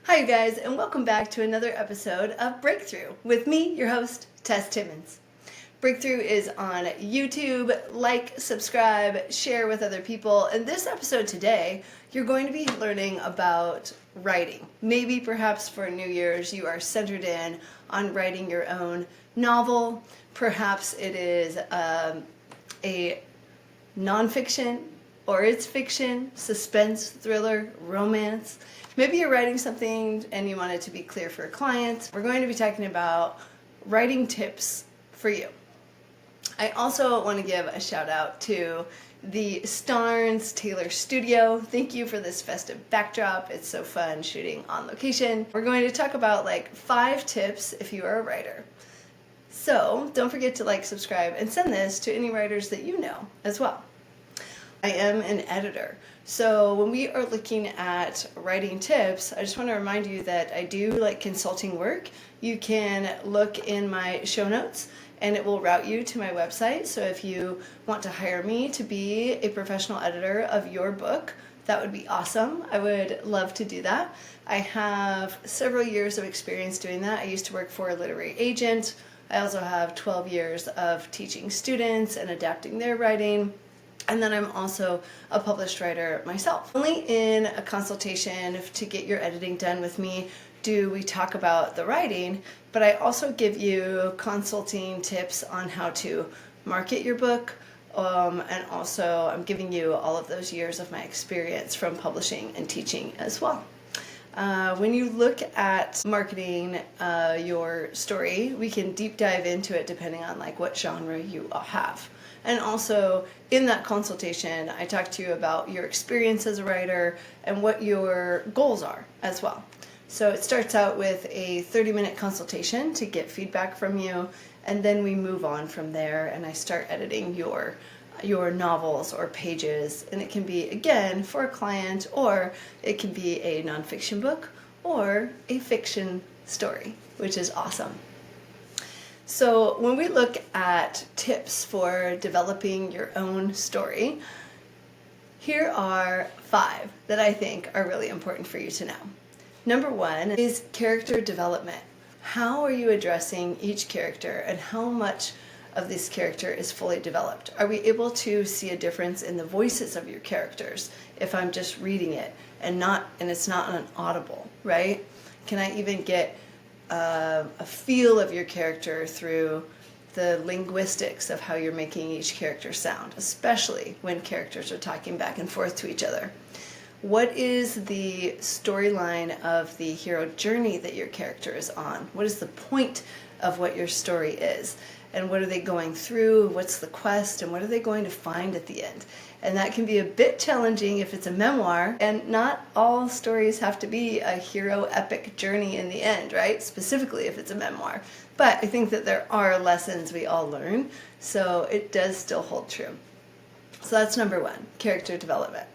Hi, you guys, and welcome back to another episode of Breakthrough with me, your host, Tess Timmons. Breakthrough is on YouTube. Like, subscribe, share with other people. In this episode today, you're going to be learning about writing. Maybe perhaps for New Year's, you are centered in on writing your own novel. Perhaps it is a nonfiction, or it's fiction, suspense, thriller, romance. Maybe you're writing something and you want it to be clear for a client. We're going to be talking about writing tips for you. I also want to give a shout out to the Starnes Taylor Studio. Thank you for this festive backdrop. It's so fun shooting on location. We're going to talk about like 5 tips if you are a writer. So don't forget to like, subscribe, and send this to any writers that you know as well. I am an editor. So when we are looking at writing tips, I just want to remind you that I do like consulting work. You can look in my show notes and it will route you to my website. So if you want to hire me to be a professional editor of your book, that would be awesome. I would love to do that. I have several years of experience doing that. I used to work for a literary agent. I also have 12 years of teaching students and adapting their writing. And then I'm also a published writer myself. Only in a consultation to get your editing done with me do we talk about the writing, but I also give you consulting tips on how to market your book, and also I'm giving you all of those years of my experience from publishing and teaching as well. When you look at marketing your story, we can deep dive into it depending on like what genre you have. And also in that consultation, I talk to you about your experience as a writer and what your goals are as well. So it starts out with a 30-minute consultation to get feedback from you, and then we move on from there and I start editing your novels or pages, and it can be again for a client, or it can be a nonfiction book or a fiction story, which is awesome. So when we look at tips for developing your own story, here are 5 that I think are really important for you to know. Number 1 is character development. How are you addressing each character and how much of this character is fully developed? Are we able to see a difference in the voices of your characters if I'm just reading it and it's not an audible, right? Can I even get a feel of your character through the linguistics of how you're making each character sound, especially when characters are talking back and forth to each other? What is the storyline of the hero journey that your character is on? What is the point of what your story is? And what are they going through? What's the quest? And what are they going to find at the end? And that can be a bit challenging if it's a memoir, and not all stories have to be a hero epic journey in the end, right? Specifically if it's a memoir. But I think that there are lessons we all learn, so it does still hold true. So that's number 1, character development.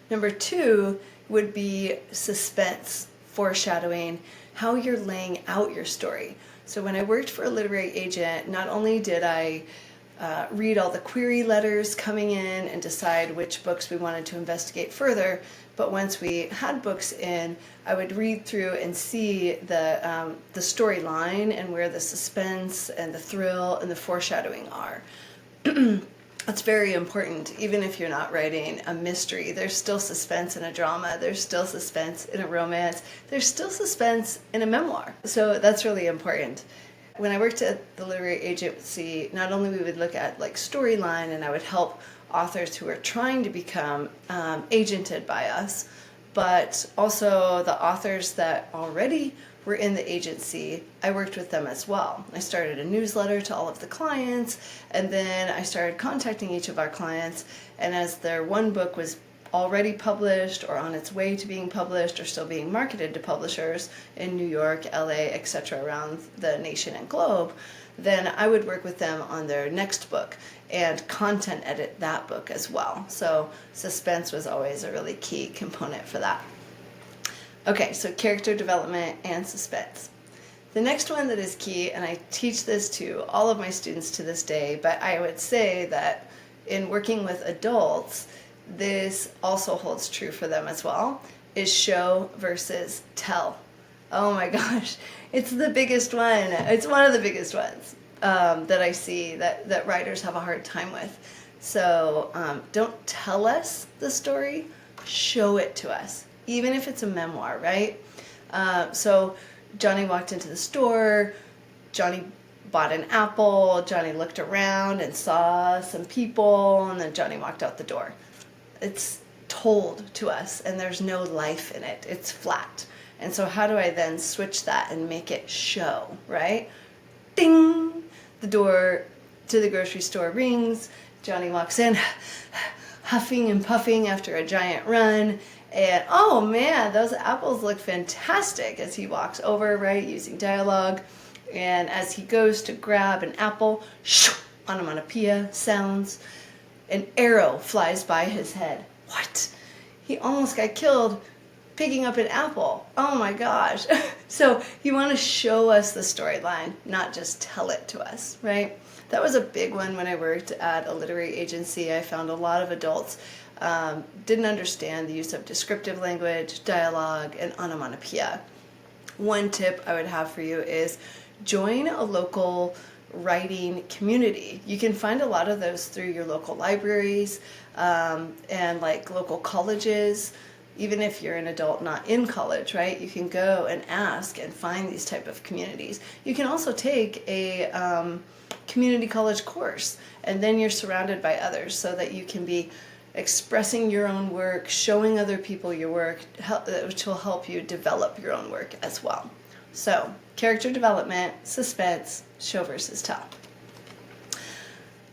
Number 2 would be suspense, foreshadowing, how you're laying out your story. So when I worked for a literary agent, not only did I read all the query letters coming in and decide which books we wanted to investigate further, but once we had books in, I would read through and see the storyline and where the suspense and the thrill and the foreshadowing are. It's very important. Even if you're not writing a mystery, there's still suspense in a drama, there's still suspense in a romance, there's still suspense in a memoir. So that's really important. When I worked at the literary agency, not only we would look at like storyline, and I would help authors who are trying to become agented by us, but also the authors that already were in the agency, I worked with them as well. I started a newsletter to all of the clients, and then I started contacting each of our clients, and as their one book was already published or on its way to being published or still being marketed to publishers in New York, LA, etc., around the nation and globe, then I would work with them on their next book and content edit that book as well. So suspense was always a really key component for that. Okay, so character development and suspense. The next one that is key, and I teach this to all of my students to this day, but I would say that in working with adults, this also holds true for them as well, is show versus tell. Oh my gosh, it's the biggest one. It's one of the biggest ones that I see that writers have a hard time with. So don't tell us the story, show it to us, even if it's a memoir, right? So Johnny walked into the store, Johnny bought an apple, Johnny looked around and saw some people, and then Johnny walked out the door. It's told to us, and there's no life in it. It's flat. And so how do I then switch that and make it show, right? Ding! The door to the grocery store rings. Johnny walks in, huffing and puffing after a giant run. And, oh man, those apples look fantastic, as he walks over, right, using dialogue. And as he goes to grab an apple, shoo, onomatopoeia sounds. An arrow flies by his head. What? He almost got killed picking up an apple. Oh my gosh. So you want to show us the storyline, not just tell it to us, right? That was a big one when I worked at a literary agency. I found a lot of adults didn't understand the use of descriptive language, dialogue, and onomatopoeia. One tip I would have for you is join a local writing community. You can find a lot of those through your local libraries and like local colleges. Even if you're an adult not in college, right? You can go and ask and find these type of communities. You can also take a community college course, and then you're surrounded by others so that you can be expressing your own work, showing other people your work, which will help you develop your own work as well. So, character development, suspense, show versus tell.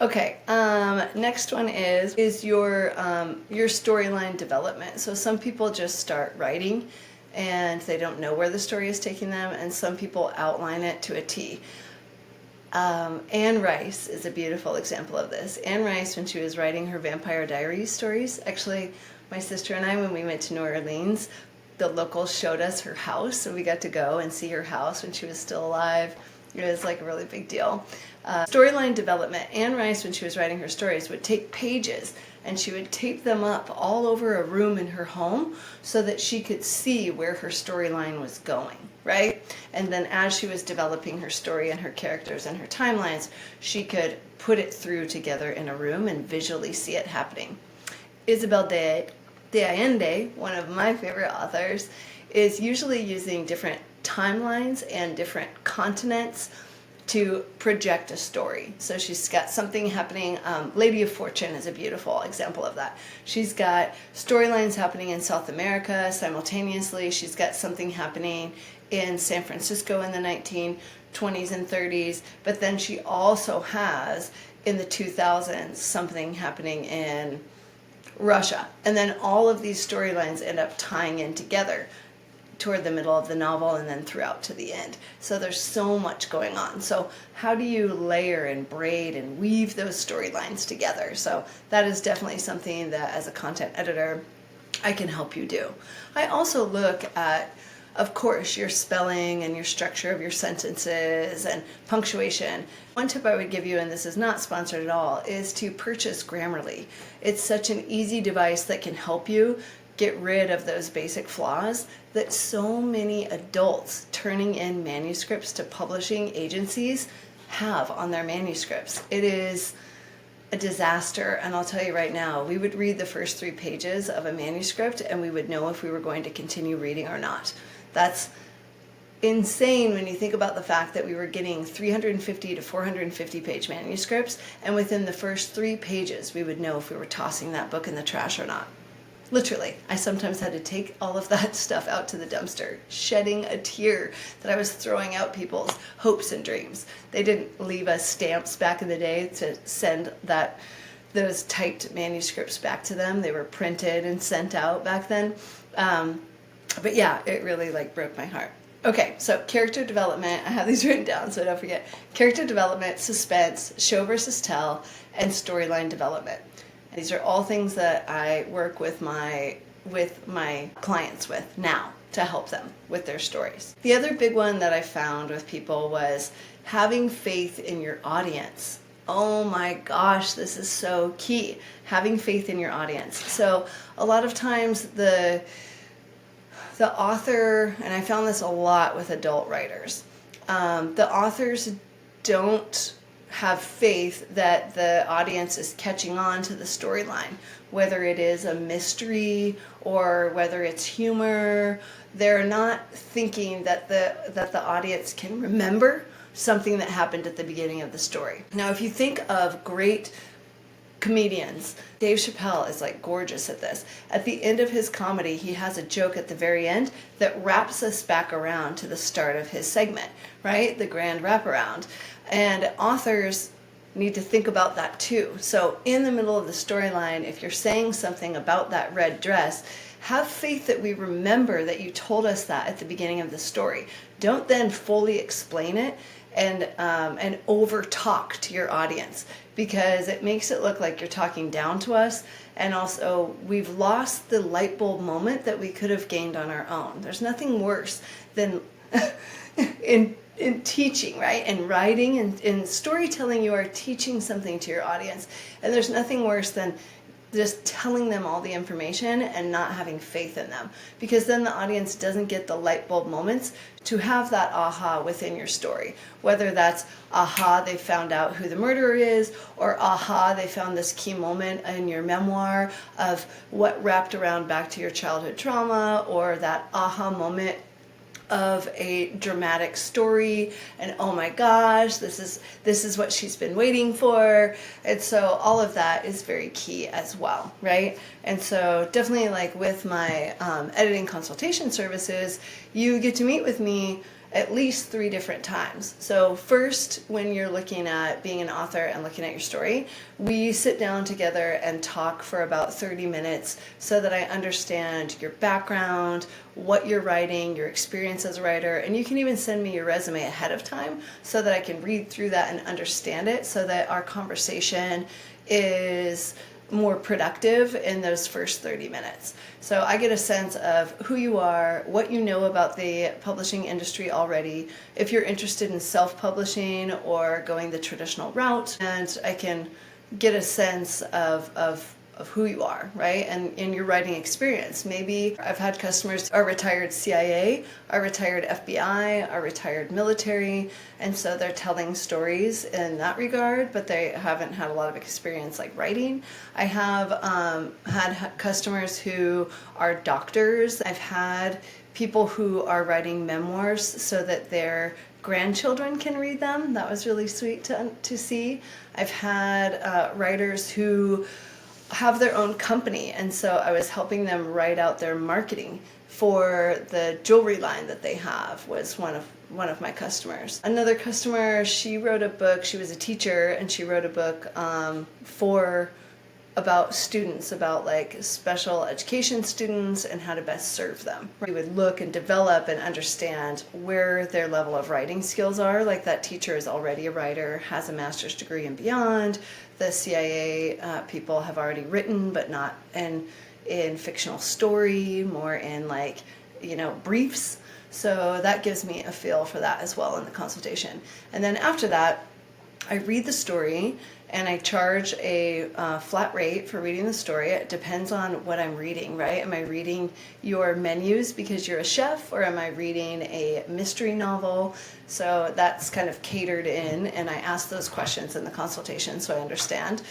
Okay, next one is your storyline development. So some people just start writing and they don't know where the story is taking them, and some people outline it to a T. Anne Rice is a beautiful example of this. Anne Rice, when she was writing her Vampire Diaries stories, actually my sister and I, when we went to New Orleans, the locals showed us her house, so we got to go and see her house when she was still alive. It was like a really big deal. Storyline development. Anne Rice, when she was writing her stories, would take pages and she would tape them up all over a room in her home so that she could see where her storyline was going, right? And then as she was developing her story and her characters and her timelines, she could put it through together in a room and visually see it happening. Isabel de Allende, one of my favorite authors, is usually using different timelines and different continents to project a story. So she's got something happening. Lady of Fortune is a beautiful example of that. She's got storylines happening in South America simultaneously. She's got something happening in San Francisco in the 1920s and 30s, but then she also has in the 2000s something happening in Russia. And then all of these storylines end up tying in together toward the middle of the novel and then throughout to the end. So there's so much going on. So how do you layer and braid and weave those storylines together? So that is definitely something that as a content editor, I can help you do. I also look at, of course, your spelling and your structure of your sentences and punctuation. One tip I would give you, and this is not sponsored at all, is to purchase Grammarly. It's such an easy device that can help you get rid of those basic flaws that so many adults turning in manuscripts to publishing agencies have on their manuscripts. It is a disaster, and I'll tell you right now, we would read the first 3 pages of a manuscript and we would know if we were going to continue reading or not. That's insane when you think about the fact that we were getting 350 to 450 page manuscripts, and within the first 3 pages we would know if we were tossing that book in the trash or not. Literally, I sometimes had to take all of that stuff out to the dumpster, shedding a tear that I was throwing out people's hopes and dreams. They didn't leave us stamps back in the day to send those typed manuscripts back to them. They were printed and sent out back then. But yeah, it really broke my heart. Okay, so character development, I have these written down so I don't forget. Character development, suspense, show versus tell, and storyline development. These are all things that I work with my clients with now to help them with their stories. The other big one that I found with people was having faith in your audience. Oh my gosh, this is so key. Having faith in your audience. So a lot of times the author, and I found this a lot with adult writers, the authors don't have faith that the audience is catching on to the storyline, whether it is a mystery or whether it's humor. They're not thinking that the audience can remember something that happened at the beginning of the story. Now, if you think of great comedians, Dave Chappelle is like gorgeous at this. At the end of his comedy, he has a joke at the very end that wraps us back around to the start of his segment, right? The grand wraparound. And authors need to think about that too. So in the middle of the storyline, if you're saying something about that red dress, have faith that we remember that you told us that at the beginning of the story. Don't then fully explain it and over talk to your audience, because it makes it look like you're talking down to us, and also we've lost the light bulb moment that we could have gained on our own. There's nothing worse than in teaching, right? In writing and in storytelling, you are teaching something to your audience, and there's nothing worse than just telling them all the information and not having faith in them, because then the audience doesn't get the light bulb moments to have that aha within your story, whether that's aha they found out who the murderer is, or aha they found this key moment in your memoir of what wrapped around back to your childhood trauma, or that aha moment of a dramatic story, and oh my gosh, this is what she's been waiting for. And so all of that is very key as well, right? And so definitely, like with my editing consultation services, you get to meet with me at least 3 different times. So first, when you're looking at being an author and looking at your story, we sit down together and talk for about 30 minutes so that I understand your background, what you're writing, your experience as a writer, and you can even send me your resume ahead of time so that I can read through that and understand it, so that our conversation is more productive in those first 30 minutes. So I get a sense of who you are, what you know about the publishing industry already, if you're interested in self-publishing or going the traditional route, and I can get a sense of who you are, right? And in your writing experience. Maybe I've had customers are retired CIA, are retired FBI, are retired military, and so they're telling stories in that regard, but they haven't had a lot of experience like writing. I have had customers who are doctors. I've had people who are writing memoirs so that their grandchildren can read them. That was really sweet to see. I've had writers who have their own company, and so I was helping them write out their marketing for the jewelry line that they have. Was one of my customers. Another customer, she wrote a book. She was a teacher, and she wrote a book about students, about like special education students and how to best serve them. We would look and develop and understand where their level of writing skills are. Like that teacher is already a writer, has a master's degree and beyond. The CIA people have already written, but not in fictional story, more in like, briefs. So that gives me a feel for that as well in the consultation. And then after that, I read the story, and I charge a flat rate for reading the story. It depends on what I'm reading, right? Am I reading your menus because you're a chef, or am I reading a mystery novel? So that's kind of catered in, and I ask those questions in the consultation so I understand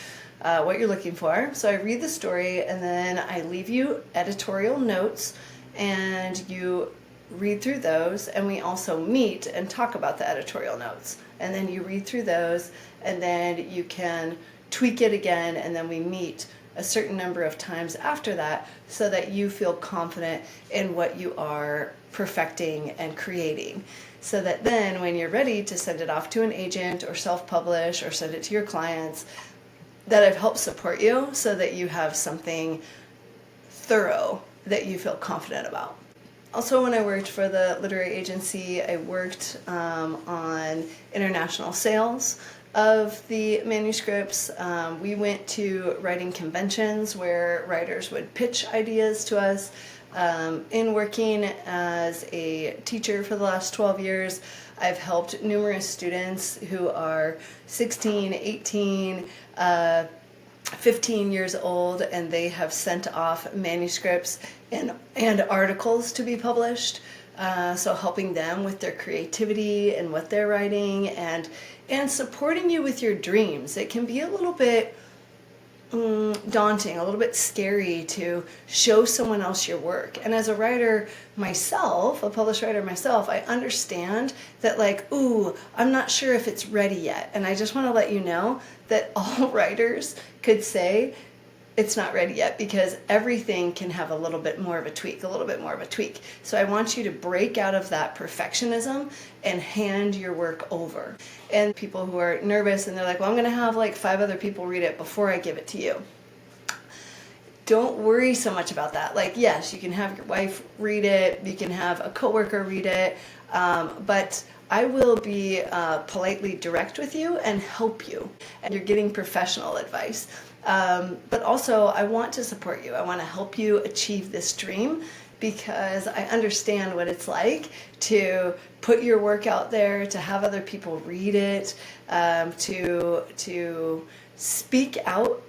what you're looking for. So I read the story, and then I leave you editorial notes, and you read through those, and we also meet and talk about the editorial notes. And then you read through those, and then you can tweak it again, and then we meet a certain number of times after that so that you feel confident in what you are perfecting and creating. So that then when you're ready to send it off to an agent or self-publish or send it to your clients, that I've helped support you so that you have something thorough that you feel confident about. Also, when I worked for the literary agency, I worked on international sales of the manuscripts. We went to writing conventions where writers would pitch ideas to us. In working as a teacher for the last 12 years, I've helped numerous students who are 16, 18, 15 years old, and they have sent off manuscripts and articles to be published. So helping them with their creativity and what they're writing, and supporting you with your dreams. It can be a little bit daunting, a little bit scary to show someone else your work. And as a writer myself, a published writer myself, I understand that, like, ooh, I'm not sure if it's ready yet. And I just want to let you know that all writers could say it's not ready yet, because everything can have a little bit more of a tweak, So I want you to break out of that perfectionism and hand your work over. And people who are nervous and they're like, well, I'm going to have like 5 other people read it before I give it to you. Don't worry so much about that. Like, yes, you can have your wife read it, you can have a coworker read it, but I will be politely direct with you and help you. And you're getting professional advice. But also, I want to support you. I want to help you achieve this dream, because I understand what it's like to put your work out there, to have other people read it, to speak out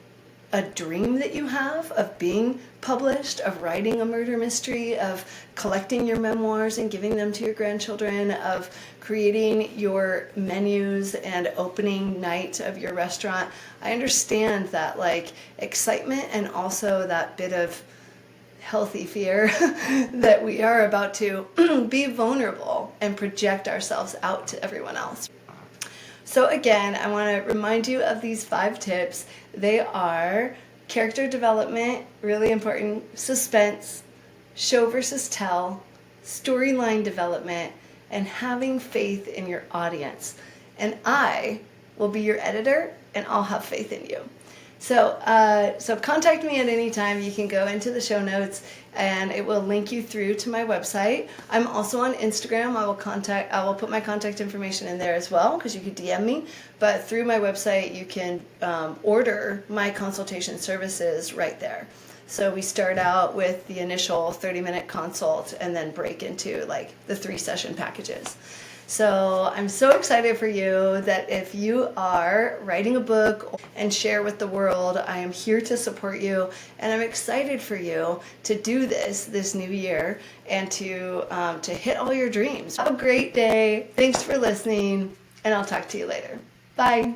a dream that you have of being published, of writing a murder mystery, of collecting your memoirs and giving them to your grandchildren, of creating your menus and opening night of your restaurant. I understand that, like, excitement and also that bit of healthy fear that we are about to be vulnerable and project ourselves out to everyone else. So again, I want to remind you of these 5 tips. They are character development, really important, suspense, show versus tell, storyline development, and having faith in your audience. And I will be your editor, and I'll have faith in you. So contact me at any time. You can go into the show notes and it will link you through to my website. I'm also on Instagram. I will put my contact information in there as well, because you could DM me. But through my website, you can order my consultation services right there. So we start out with the initial 30-minute consult and then break into like the 3-session packages. So I'm so excited for you that if you are writing a book and share with the world, I am here to support you, and I'm excited for you to do this new year and to hit all your dreams. Have a great day. Thanks for listening, and I'll talk to you later. Bye.